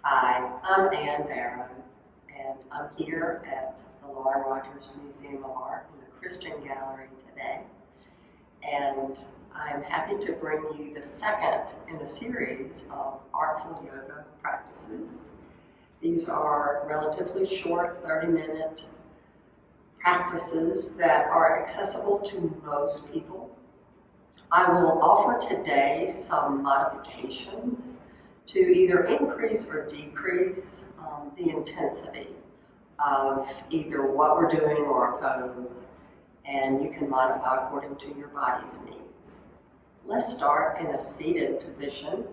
Hi, I'm Ann Barrow, and I'm here at the LRMA Museum of Art in the Christian Gallery today. And I'm happy to bring you the second in a series of Artful yoga practices. These are relatively short, 30-minute practices that are accessible to most people. I will offer today some modifications to either increase or decrease the intensity of either what we're doing or a pose, and you can modify according to your body's needs. Let's start in a seated position,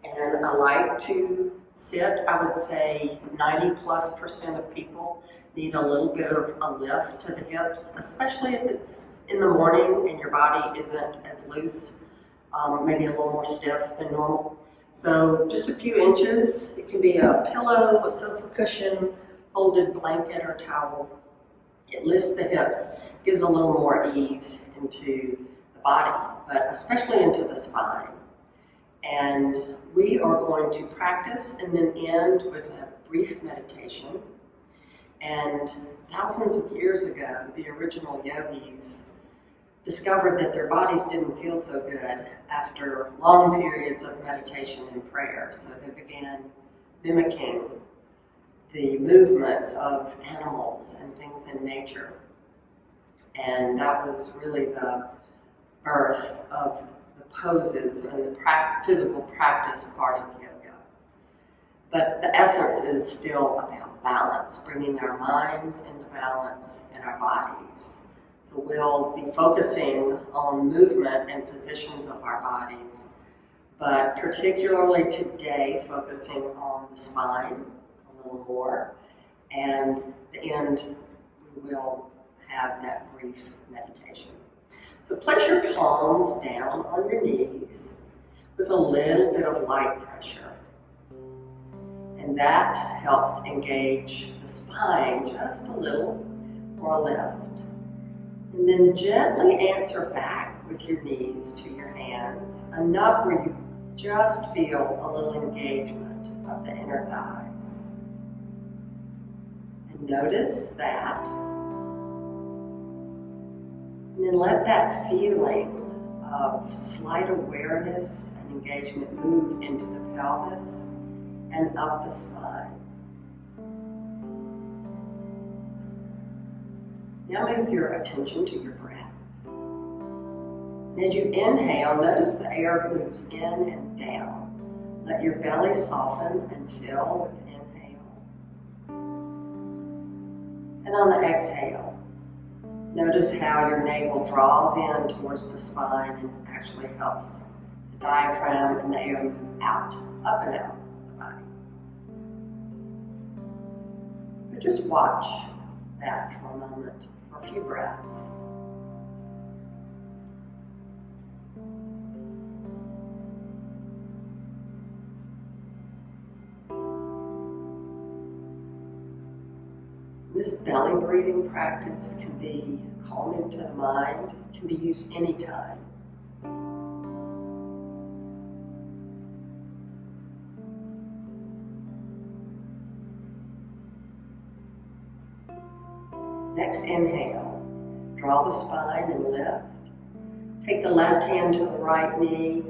and I like to sit. I would say 90+% of people need a little bit of a lift to the hips, especially if it's in the morning and your body isn't as loose, maybe a little more stiff than normal. So just a few inches. It can be a pillow, a sofa cushion, folded blanket or towel. It lifts the hips, gives a little more ease into the body, but especially into the spine. And we are going to practice and then end with a brief meditation. And thousands of years ago, the original yogis discovered that their bodies didn't feel so good after long periods of meditation and prayer. So they began mimicking the movements of animals and things in nature. And that was really the birth of the poses and the physical practice part of yoga. But the essence is still about balance, bringing our minds into balance and our bodies. So we'll be focusing on movement and positions of our bodies, but particularly today focusing on the spine a little more. And at the end, we will have that brief meditation. So place your palms down on your knees with a little bit of light pressure. And that helps engage the spine just a little for a lift. And then gently answer back with your knees to your hands, enough where you just feel a little engagement of the inner thighs. And notice that. And then let that feeling of slight awareness and engagement move into the pelvis and up the spine. Now move your attention to your breath. And as you inhale, notice the air moves in and down. Let your belly soften and fill with inhale. And on the exhale, notice how your navel draws in towards the spine and actually helps the diaphragm and the air move out, up and out the body. But just watch that for a moment, for a few breaths. This belly breathing practice can be calming to the mind, can be used anytime. Next inhale, draw the spine and lift. Take the left hand to the right knee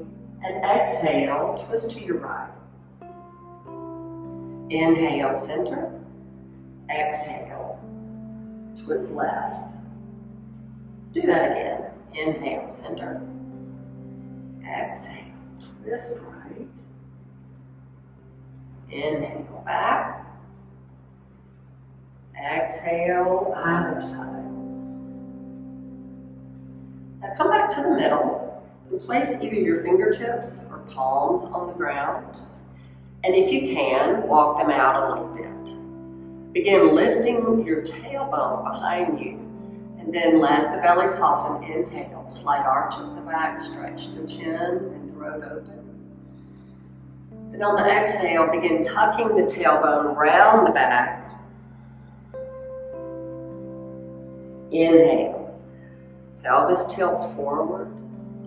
and exhale, twist to your right. Inhale, center. Exhale, twist left. Let's do that again. Inhale, center. Exhale, twist right. Inhale, back. Exhale, other side. Now come back to the middle and place either your fingertips or palms on the ground. And if you can, walk them out a little bit. Begin lifting your tailbone behind you, and then let the belly soften. Inhale, slight arch of the back, stretch the chin and throat open. Then on the exhale, begin tucking the tailbone round the back. Inhale, pelvis tilts forward,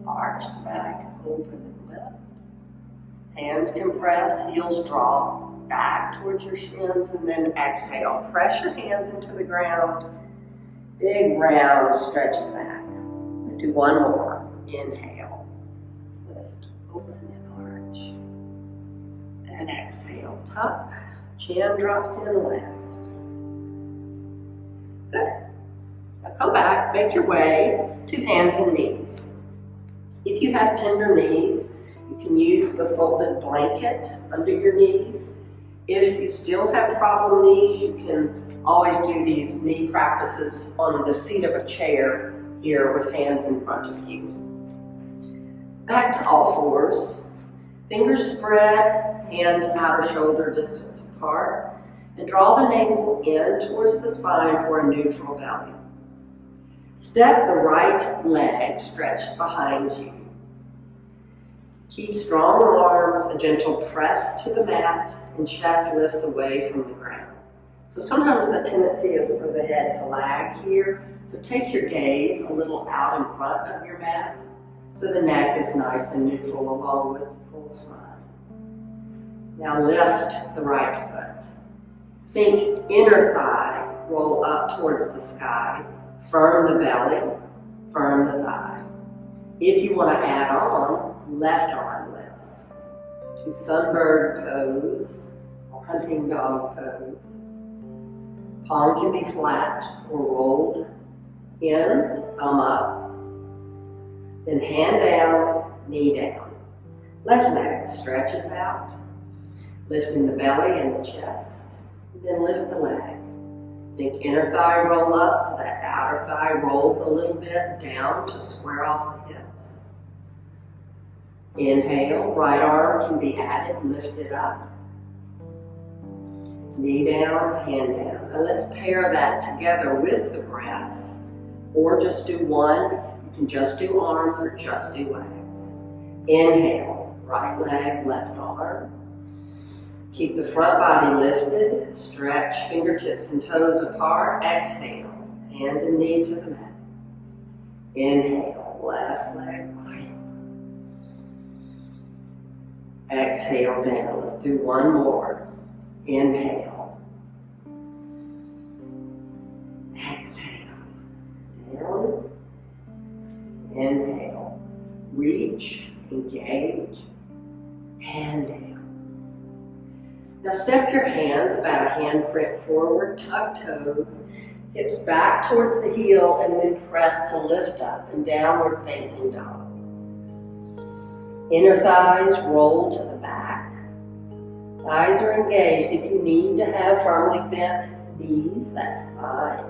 arch the back, open and lift. Hands compress, heels draw. back towards your shins, and then exhale. Press your hands into the ground. Big round stretch back. Let's do one more. Inhale. Lift, open, and arch. And exhale. Tuck. Chin drops in last. Good. Now come back. Make your way to hands and knees. If you have tender knees, you can use the folded blanket under your knees. If you still have problem knees, you can always do these knee practices on the seat of a chair here with hands in front of you. Back to all fours. Fingers spread, hands outer shoulder distance apart, and draw the navel in towards the spine for a neutral belly. Step the right leg stretched behind you. Keep strong arms, a gentle press to the mat, and chest lifts away from the ground. So sometimes the tendency is for the head to lag here. So take your gaze a little out in front of your mat so the neck is nice and neutral along with the full spine. Now lift the right foot. Think inner thigh, roll up towards the sky. Firm the belly, firm the thigh. If you want to add on, left arm lifts to sunbird pose or hunting dog pose. Palm can be flat or rolled in, thumb up. Then hand down, knee down. Left leg stretches out, lifting the belly and the chest. Then lift the leg. Think inner thigh roll up so that outer thigh rolls a little bit down to square off the hips. Inhale, right arm can be added, lift it up. Knee down, hand down. Now let's pair that together with the breath, or just do one. You can just do arms or just do legs. Inhale, right leg, left arm. Keep the front body lifted, stretch fingertips and toes apart. Exhale, hand and knee to the mat. Inhale, left leg, right. Exhale down. Let's do one more. Inhale. Exhale. Down. Inhale. Reach, engage, and down. Now step your hands about a handprint forward, tuck toes, hips back towards the heel, and then press to lift up and downward facing dog. Inner thighs roll to the back. Thighs are engaged. If you need to have firmly bent knees, that's fine.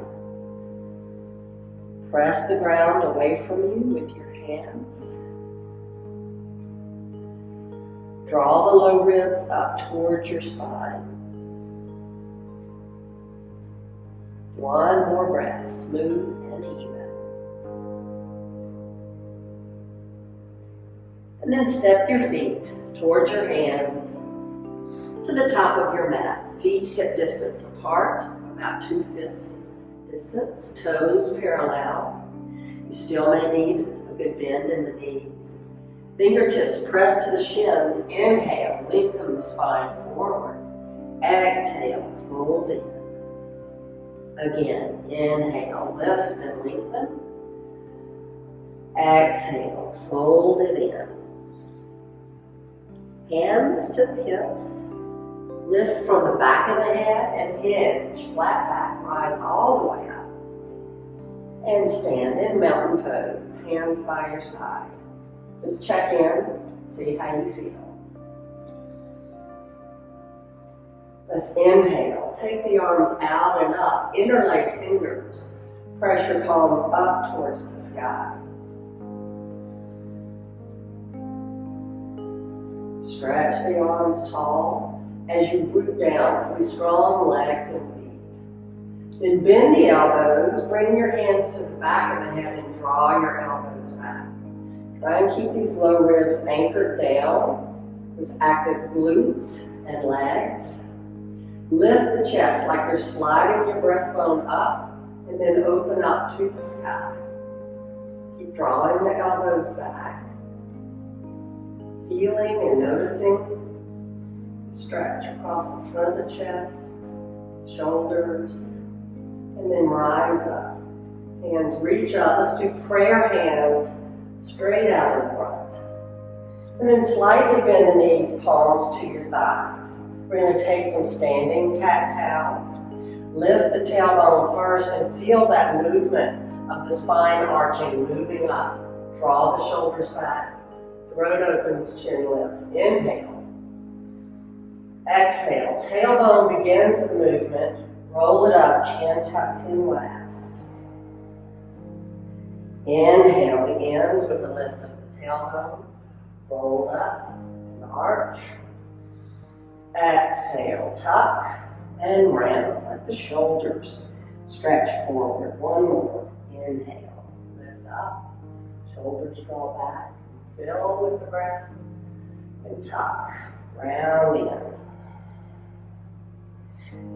Press the ground away from you with your hands. Draw the low ribs up towards your spine. One more breath, smooth and even. And then step your feet towards your hands to the top of your mat. Feet hip distance apart, about 2 fists distance, toes parallel. You still may need a good bend in the knees. Fingertips press to the shins. Inhale, lengthen the spine forward. Exhale, fold in. Again, inhale, lift and lengthen. Exhale, fold it in. Hands to the hips. Lift from the back of the head and hinge, flat back, rise all the way up. And stand in mountain pose, hands by your side. Just check in, see how you feel. Let's inhale, take the arms out and up, interlace fingers, press your palms up towards the sky. Stretch the arms tall as you root down through strong legs and feet. Then bend the elbows, bring your hands to the back of the head and draw your elbows back. Try and keep these low ribs anchored down with active glutes and legs. Lift the chest like you're sliding your breastbone up and then open up to the sky. Keep drawing the elbows back. Feeling and noticing Stretch across the front of the chest, shoulders, and then rise up. Hands reach up. Let's do prayer hands straight out in front. And then slightly bend the knees, palms to your thighs. We're going to take some standing cat-cows. Lift the tailbone first and feel that movement of the spine arching, moving up. Draw the shoulders back. Throat opens, chin lifts. Inhale. Exhale. Tailbone begins the movement. Roll it up. Chin tucks in last. Inhale begins with the lift of the tailbone. Roll up and arch. Exhale. Tuck and round. Let the shoulders stretch forward. One more. Inhale. Lift up. Shoulders draw back. Fill with the breath. And tuck. Round in.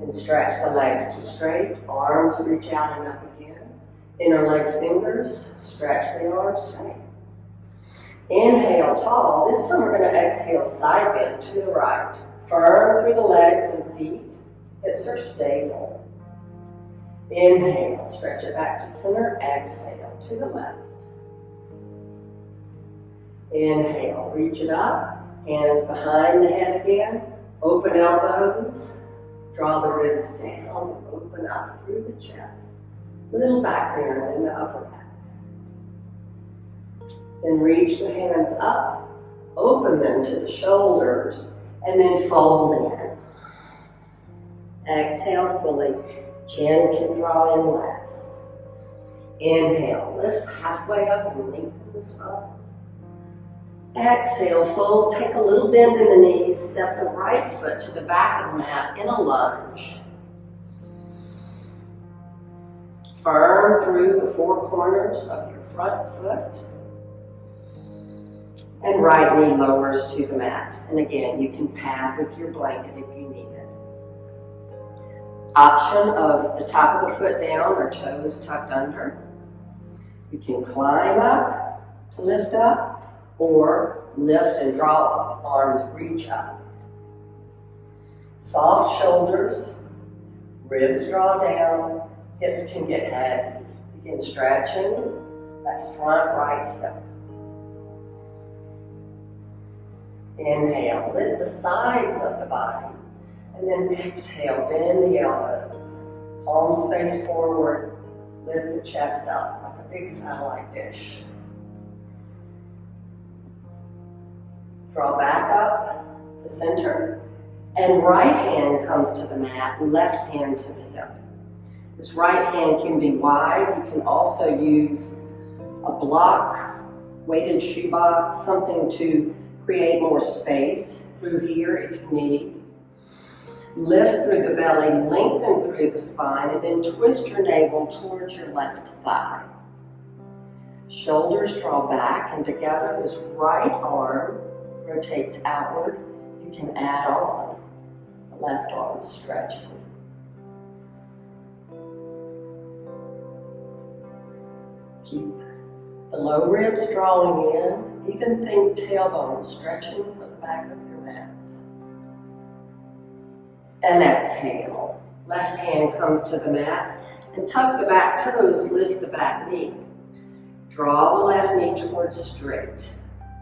And stretch the legs to straight. Arms reach out and up again. Interlace fingers. Stretch the arms straight. Inhale tall. This time we're going to exhale side bend to the right. Firm through the legs and feet. Hips are stable. Inhale. Stretch it back to center. Exhale to the left. Inhale. Reach it up. Hands behind the head again. Open elbows. Draw the ribs down, open up through the chest. Little back bend in the upper back. Then reach the hands up, open them to the shoulders, and then fold in. Exhale fully, chin can draw in last. Inhale, lift halfway up and lengthen the spine. Exhale, fold, take a little bend in the knees, step the right foot to the back of the mat in a lunge. Firm through the four corners of your front foot. And right knee lowers to the mat. And again, you can pad with your blanket if you need it. Option of the top of the foot down or toes tucked under. You can climb up to lift up. Or lift and draw up, arms reach up. Soft shoulders, ribs draw down, hips can get heavy. Begin stretching that front right hip. Inhale, lift the sides of the body, and then exhale, bend the elbows. Palms face forward, lift the chest up like a big satellite dish. Draw back up to center, and right hand comes to the mat, left hand to the hip. This right hand can be wide. You can also use a block, weighted shoebox, something to create more space through here if you need. Lift through the belly, lengthen through the spine, and then twist your navel towards your left thigh. Shoulders draw back, and together this right arm rotates outward. You can add on the left arm stretching. Keep the low ribs drawing in. Even think tailbone stretching for the back of your mat. And exhale. Left hand comes to the mat and tuck the back toes, lift the back knee. Draw the left knee towards straight.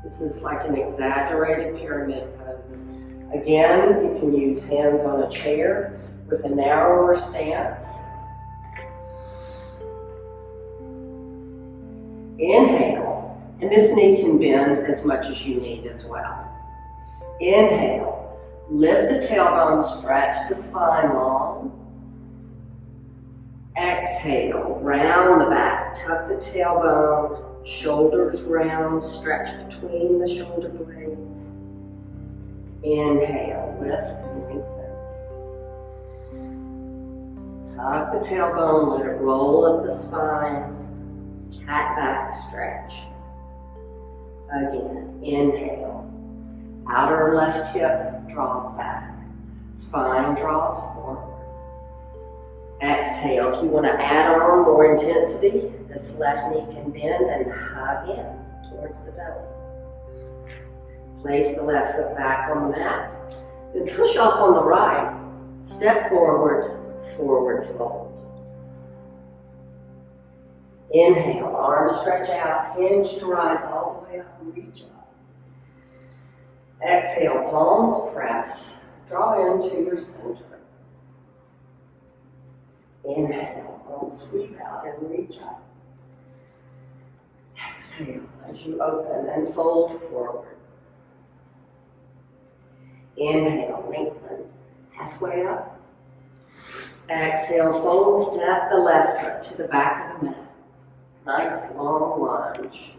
This is like an exaggerated pyramid pose. Again, you can use hands on a chair with a narrower stance. Inhale, and this knee can bend as much as you need as well. Inhale, lift the tailbone, stretch the spine long. Exhale, round the back, tuck the tailbone, shoulders round, stretch between the shoulder blades. Inhale, lift and lengthen. Tuck the tailbone, let it roll up the spine. Cat back stretch. Again, inhale. Outer left hip draws back. Spine draws forward. Exhale. If you want to add on more intensity, this left knee can bend and hug in towards the belly. Place the left foot back on the mat Then push off on the right. Step forward, forward fold. Inhale, arms stretch out, hinge to rise all the way up and reach up. Exhale, palms press, draw into your center. Inhale, arms sweep out and reach up. Exhale as you open and fold forward. Inhale, lengthen, halfway up. Exhale, fold, step the left foot to the back of the mat. Nice long lunge.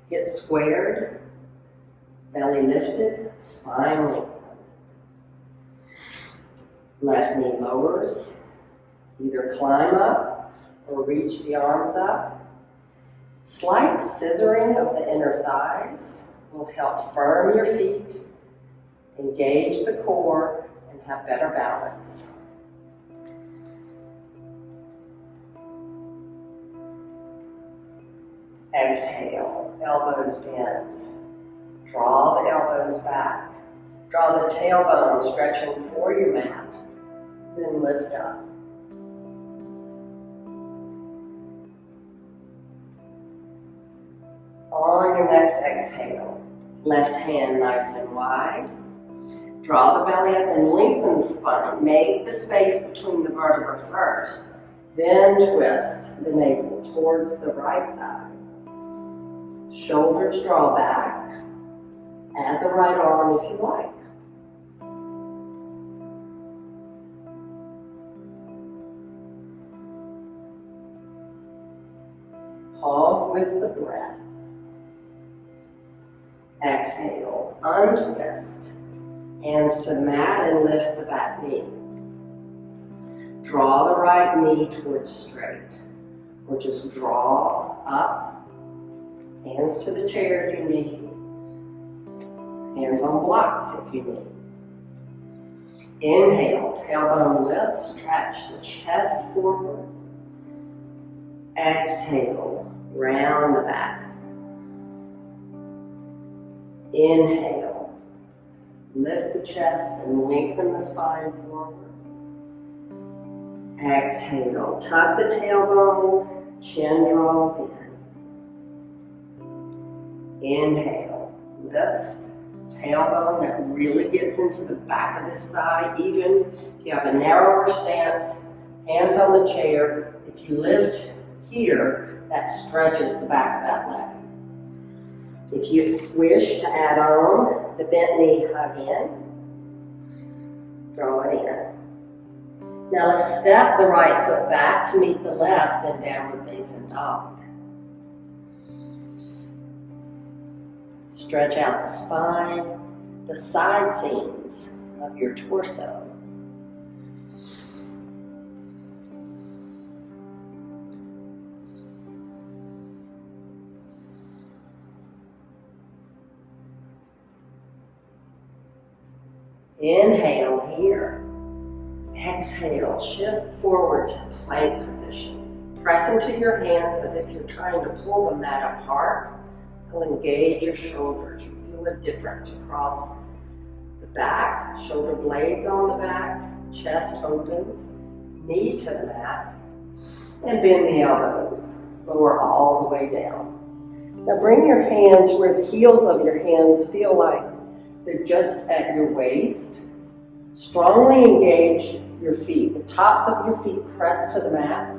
Hips squared, belly lifted, spine lengthened. Left knee lowers. Either climb up or reach the arms up. Slight scissoring of the inner thighs will help firm your feet, engage the core, and have better balance. Exhale, elbows bend. Draw the elbows back. Draw the tailbone stretching for your mat. Then lift up. On your next exhale, left hand nice and wide. Draw the belly up and lengthen the spine. Make the space between the vertebrae first. Then twist the navel towards the right thigh. Shoulders draw back. Add the right arm if you like. Pause with the breath. Exhale, untwist. Hands to the mat and lift the back knee. Draw the right knee towards straight. Or just draw up. Hands to the chair if you need. Hands on blocks if you need. Inhale, tailbone lifts, stretch the chest forward. Exhale, round the back. Inhale, lift the chest and lengthen the spine forward. Exhale, tuck the tailbone, chin draws in. Inhale, lift, tailbone that really gets into the back of this thigh. Even if you have a narrower stance, hands on the chair. If you lift here, that stretches the back of that leg. If you wish to add on the bent knee, hug in, draw it in. Now let's step the right foot back to meet the left in downward facing dog. Stretch out the spine, the side seams of your torso. Inhale here. Exhale, shift forward to plank position. Press into your hands as if you're trying to pull the mat apart. You'll engage your shoulders. You feel a difference across the back, shoulder blades on the back, chest opens, knee to the mat, and bend the elbows. Lower all the way down. Now bring your hands where the heels of your hands feel like they're just at your waist. Strongly engage your feet. The tops of your feet press to the mat.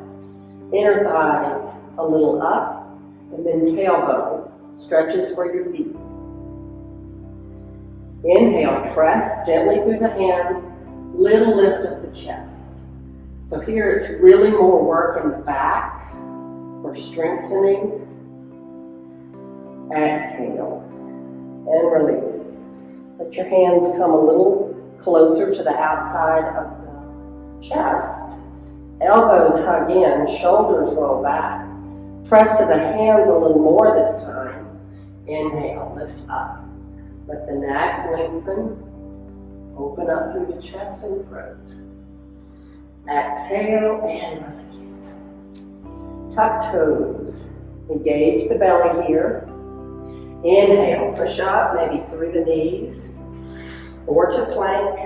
Inner thighs a little up, and then tailbone stretches for your feet. Inhale, press gently through the hands, little lift of the chest. So here it's really more work in the back for strengthening. Exhale and release. Let your hands come a little closer to the outside of the chest. Elbows hug in, shoulders roll back. Press to the hands a little more this time. Inhale, lift up. Let the neck lengthen. Open up through the chest and throat. Exhale and release. Tuck toes. Engage the belly here. Inhale, push up, maybe through the knees. or to plank,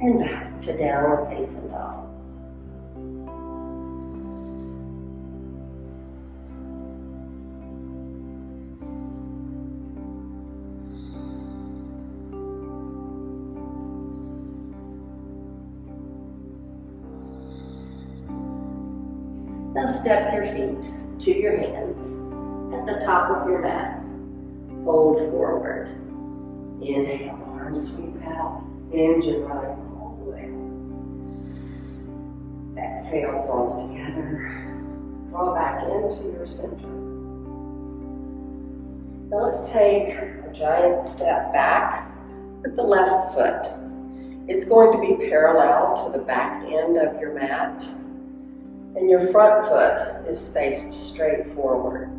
and back to downward facing dog. Now step your feet to your hands at the top of your mat. Fold forward. Inhale, arms sweep out. Engine rise all the way. Exhale, palms together. Draw back into your center. Now let's take a giant step back with the left foot. It's going to be parallel to the back end of your mat. And your front foot is faced straight forward.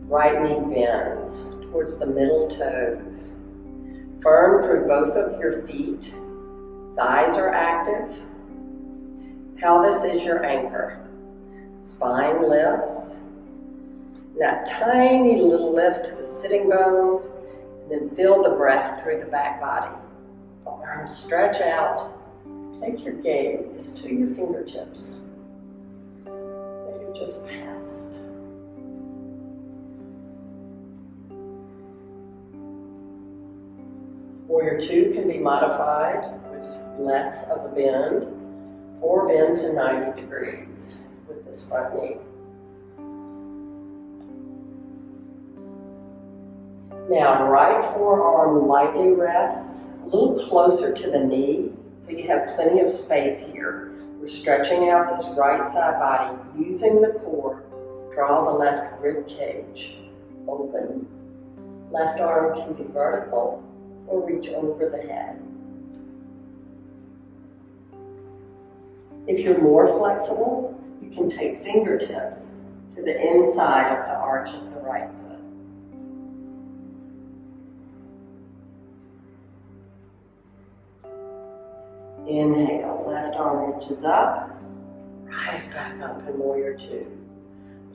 Right knee bends towards the middle toes. Firm through both of your feet. Thighs are active. Pelvis is your anchor. Spine lifts. That tiny little lift to the sitting bones. And then feel the breath through the back body. Arms stretch out. Take your gaze to your fingertips. Just passed. Warrior 2 can be modified with less of a bend, or bend to 90 degrees with this front knee. Now, right forearm lightly rests a little closer to the knee, so you have plenty of space here. We're stretching out this right side body, using the core. Draw the left rib cage open. Left arm can be vertical or reach over the head. If you're more flexible, you can take fingertips to the inside of the arch of the right foot. Inhale, left arm reaches up, rise back up in Warrior 2.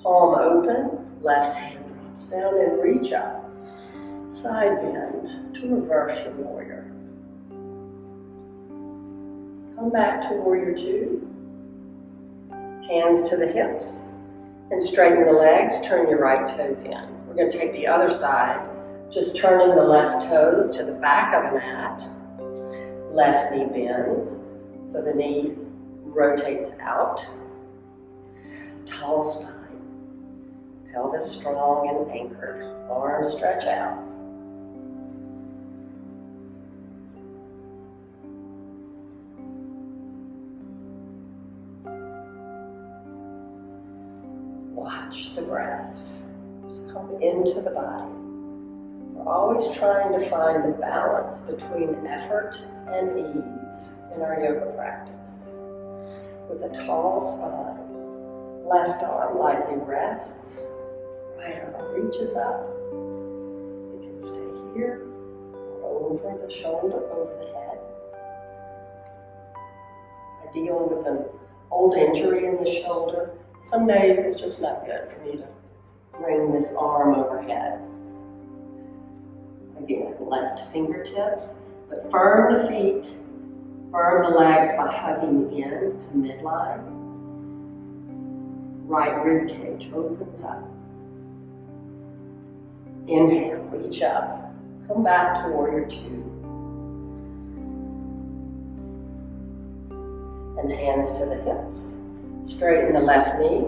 Palm open, left hand drops down and reach up. Side bend to reverse your warrior. Come back to Warrior 2. Hands to the hips and straighten the legs, turn your right toes in. We're going to take the other side, just turning the left toes to the back of the mat. Left knee bends, so the knee rotates out. Tall spine, pelvis strong and anchored. Arms stretch out. Watch the breath. Just come into the body. We're always trying to find the balance between effort and ease in our yoga practice. With a tall spine, left arm lightly rests, right arm reaches up. You can stay here, or over the shoulder, over the head. I deal with an old injury in the shoulder. Some days it's just not good for me to bring this arm overhead. Again, left fingertips, but firm the feet, firm the legs by hugging in to midline. Right rib cage opens up. Inhale, reach up. Come back to Warrior 2. And hands to the hips. Straighten the left knee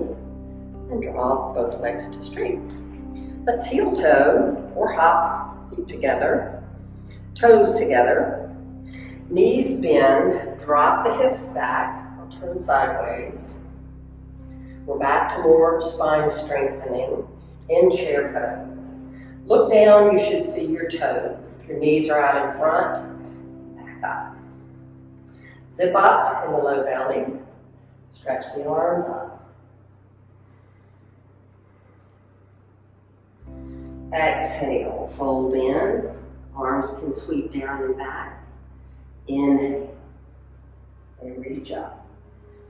and draw both legs to straight. Let's heel toe or hop. Feet together, toes together, knees bend, drop the hips back, or turn sideways. We're back to more spine strengthening in chair pose. Look down, you should see your toes. If your knees are out in front, back up. Zip up in the low belly, stretch the arms up. Exhale, fold in, arms can sweep down and back. Inhale, and reach up.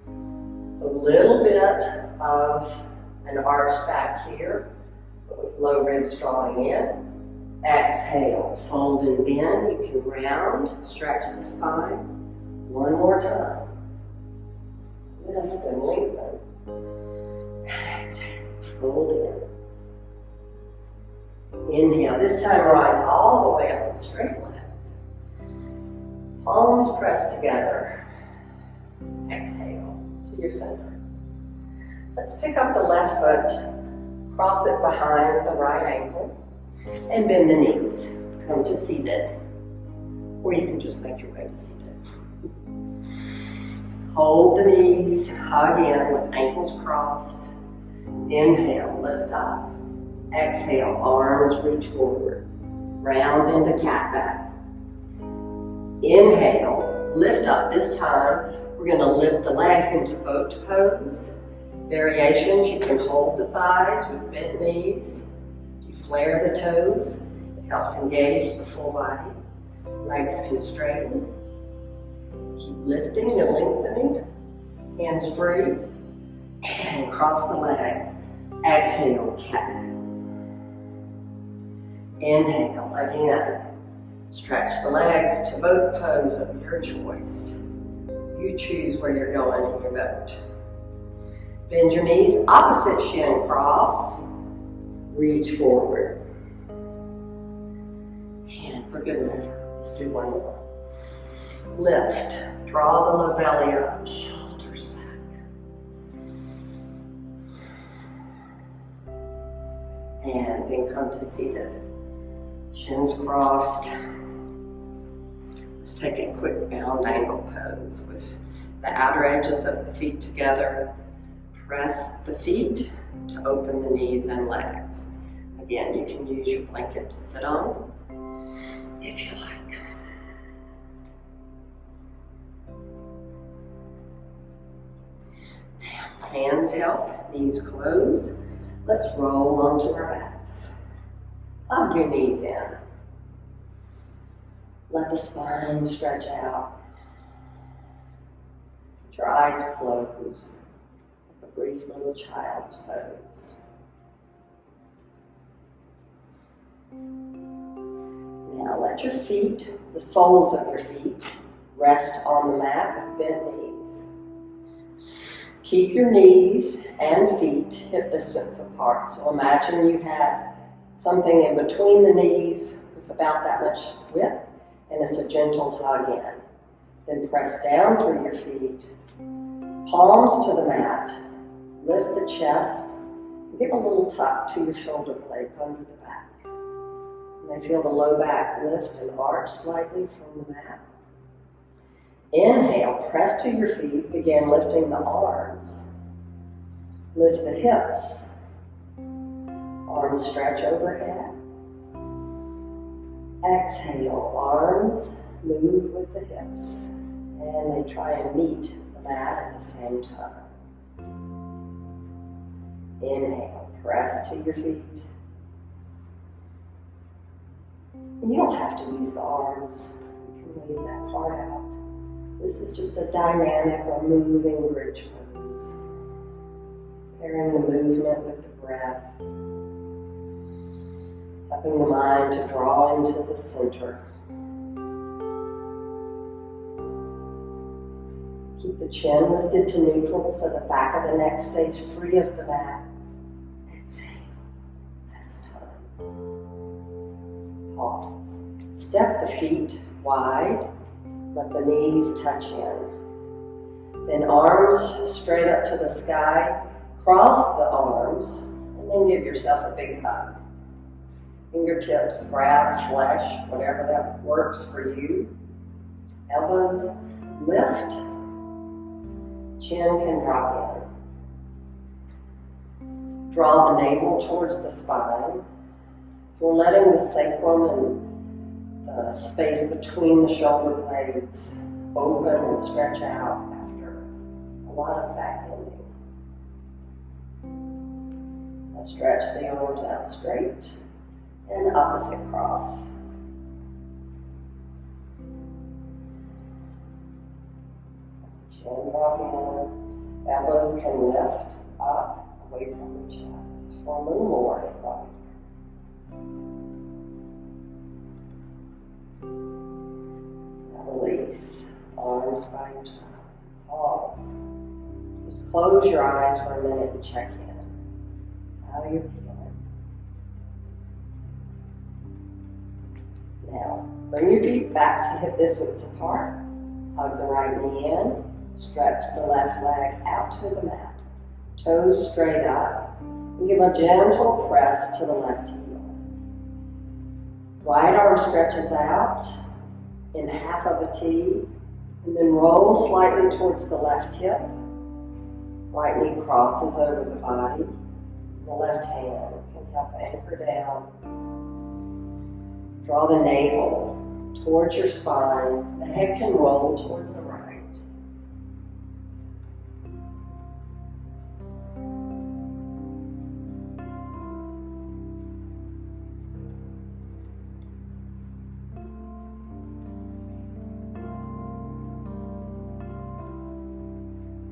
A little bit of an arch back here, but with low ribs drawing in. Exhale, fold and bend. You can round, stretch the spine. One more time. Lift and lengthen. Exhale, fold in. Inhale, this time rise all the way up with straight legs. Palms pressed together. Exhale to your center. Let's pick up the left foot, cross it behind the right ankle, and bend the knees. Come to seated. Or you can just make your way to seated. Hold the knees, hug in with ankles crossed. Inhale, lift up. Exhale, arms reach forward. Round into cat back. Inhale, lift up. This time, we're going to lift the legs into boat pose. Variations, you can hold the thighs with bent knees. You flare the toes. It helps engage the full body. Legs can straighten. Keep lifting and lengthening. Hands free. And cross the legs. Exhale, cat. Inhale, again. Stretch the legs to boat pose of your choice. You choose where you're going in your boat. Bend your knees, opposite shin cross. Reach forward. And for good measure, let's do one more. Lift, draw the low belly up, shoulders back. And then come to seated. Shins crossed. Let's take a quick bound angle pose with the outer edges of the feet together. Press the feet to open the knees and legs. Again, you can use your blanket to sit on if you like. Now, hands help, knees close. Let's roll onto our backs. Hug your knees in. Let the spine stretch out. Let your eyes close. A brief little child's pose. Now let your feet, the soles of your feet, rest on the mat with bent knees. Keep your knees and feet hip distance apart. So imagine you had something in between the knees with about that much width, and it's a gentle hug in. Then press down through your feet, palms to the mat. Lift the chest, give a little tuck to your shoulder blades under the back. You may feel the low back lift and arch slightly from the mat. Inhale, press to your feet, begin lifting the arms. Lift the hips. Arms stretch overhead. Exhale, arms move with the hips. And they try and meet the mat at the same time. Inhale, press to your feet. And you don't have to use the arms. You can leave that part out. This is just a dynamic or moving bridge pose. Pairing the movement with the breath. Helping the mind to draw into the center. Keep the chin lifted to neutral so the back of the neck stays free of the mat. Exhale. That's time. Pause. Step the feet wide. Let the knees touch in. Then arms straight up to the sky. Cross the arms and then give yourself a big hug. Fingertips grab flesh, whatever that works for you. Elbows lift. Chin can drop in. Draw the navel towards the spine. We're letting the sacrum and the space between the shoulder blades open and stretch out after a lot of back bending. Now stretch the arms out straight and opposite cross. Chin drop in. Elbows can lift up away from the chest for a little more if you like. release. Arms by your side. Pause. Just close your eyes for a minute and check in. How you're feeling. Now, bring your feet back to hip distance apart. Hug the right knee in. Stretch the left leg out to the mat. Toes straight up. And give a gentle press to the left heel. Right arm stretches out in half of a T. And then roll slightly towards the left hip. Right knee crosses over the body. The left hand can help anchor down. Draw the navel towards your spine. The head can roll towards the right.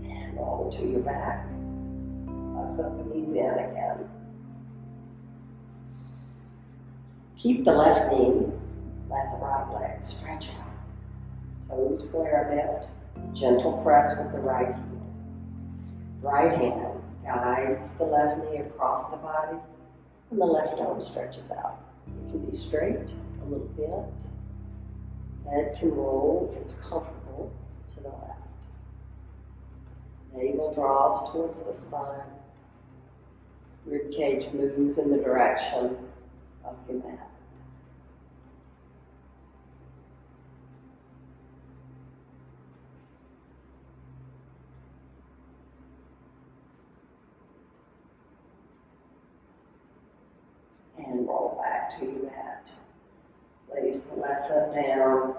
And roll to your back. Up the knees in again. Keep the left knee. Let the right leg stretch out. Toes flare a bit. Gentle press with the right heel. Right hand guides the left knee across the body, and the left arm stretches out. It can be straight, a little bent. Head can roll if it's comfortable to the left. Navel draws towards the spine. Rib cage moves in the direction of your mat. And roll back to your mat. Place the left foot down,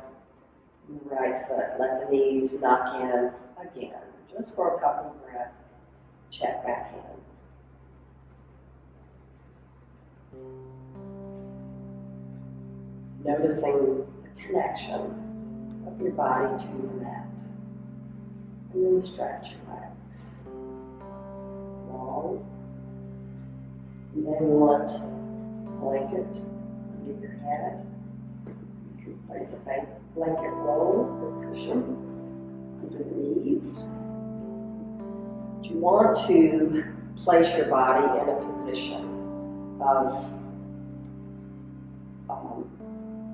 and the right foot. Let the knees knock in again, just for a couple of breaths. Check back in. Noticing the connection of your body to the mat. And then stretch your legs. Long. You may want a blanket under your head. You can place a blanket roll or cushion under the knees. You want to place your body in a position of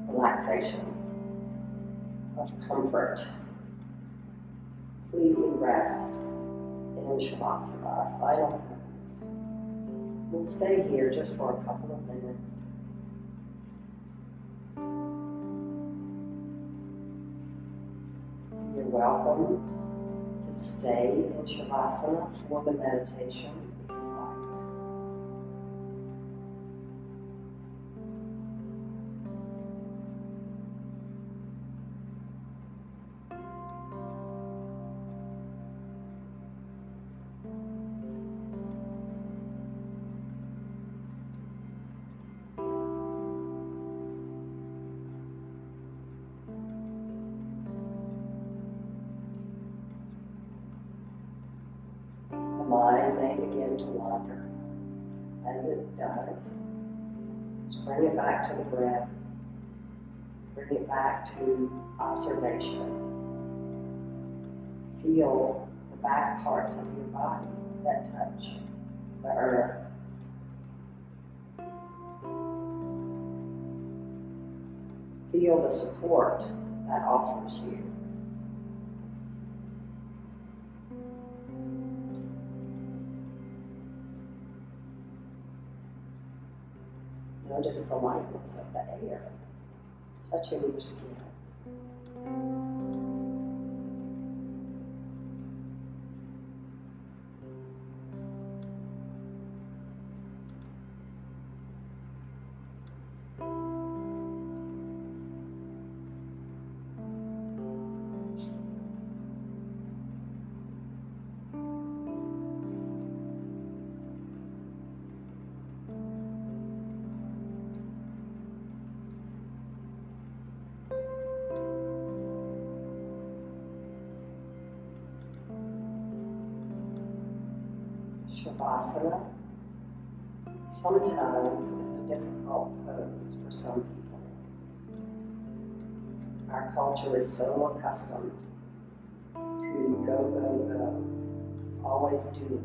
relaxation, of comfort. Completely rest in Shavasana, our final pose. We'll stay here just for a couple of minutes. You're welcome to stay in Shavasana for the meditation if you like. The mind may begin to wander. As it does, just bring it back to the breath. Bring it back to observation. Feel the back parts of your body that touch the earth. Feel the support that offers you. Notice the lightness of the air touching your skin. Shavasana sometimes is a difficult pose for some people. Our culture is so accustomed to go, always do.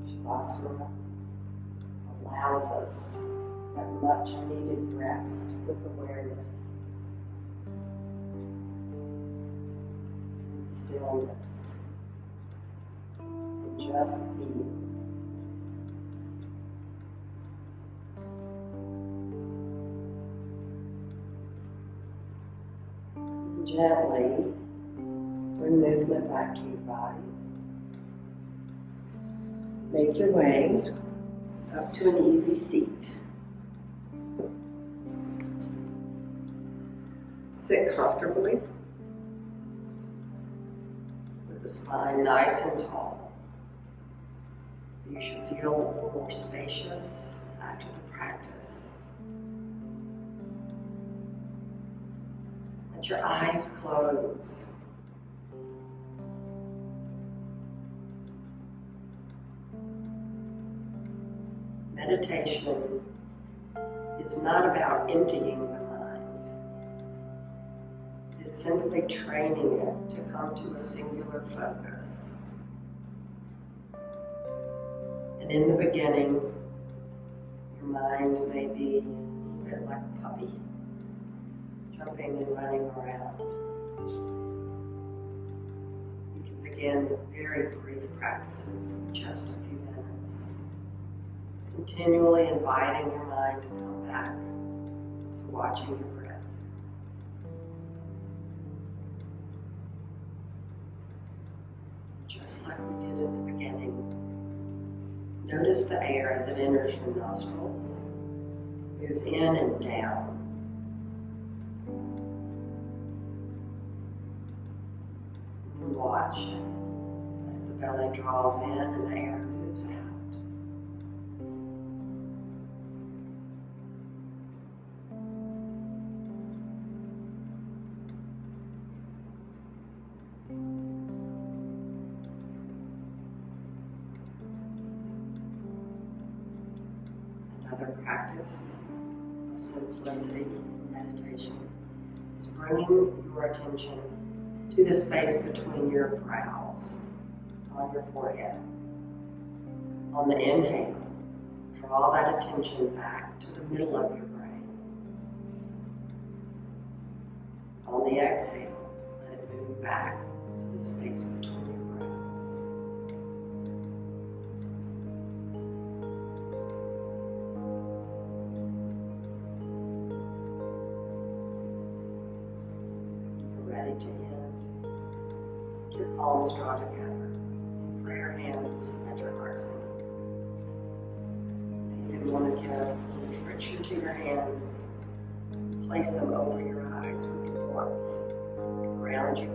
Shavasana allows us that much needed rest with awareness and stillness and just being. Gently bring movement back to your body. Make your way up to an easy seat. Sit comfortably with the spine nice and tall. You should feel a little more spacious after the practice. Let your eyes close. Meditation is not about emptying the mind. It is simply training it to come to a singular focus. And in the beginning, your mind may be a little bit like a puppy, jumping and running around. You can begin with very brief practices of just a few minutes, continually inviting your mind to come back to watching your breath. Just like we did in the beginning, notice the air as it enters your nostrils, moves in and down. And watch as the belly draws in and the air moves out. Another practice of simplicity meditation is bringing your attention to the space between your brows, on your forehead. On the inhale, draw that attention back to the middle of your brain. On the exhale, let it move back to the space between your brows. Ready to end. Your palms draw together. Prayer hands at your heart center. If you want to give a little friction to your hands, place them over your eyes with warmth. Ground you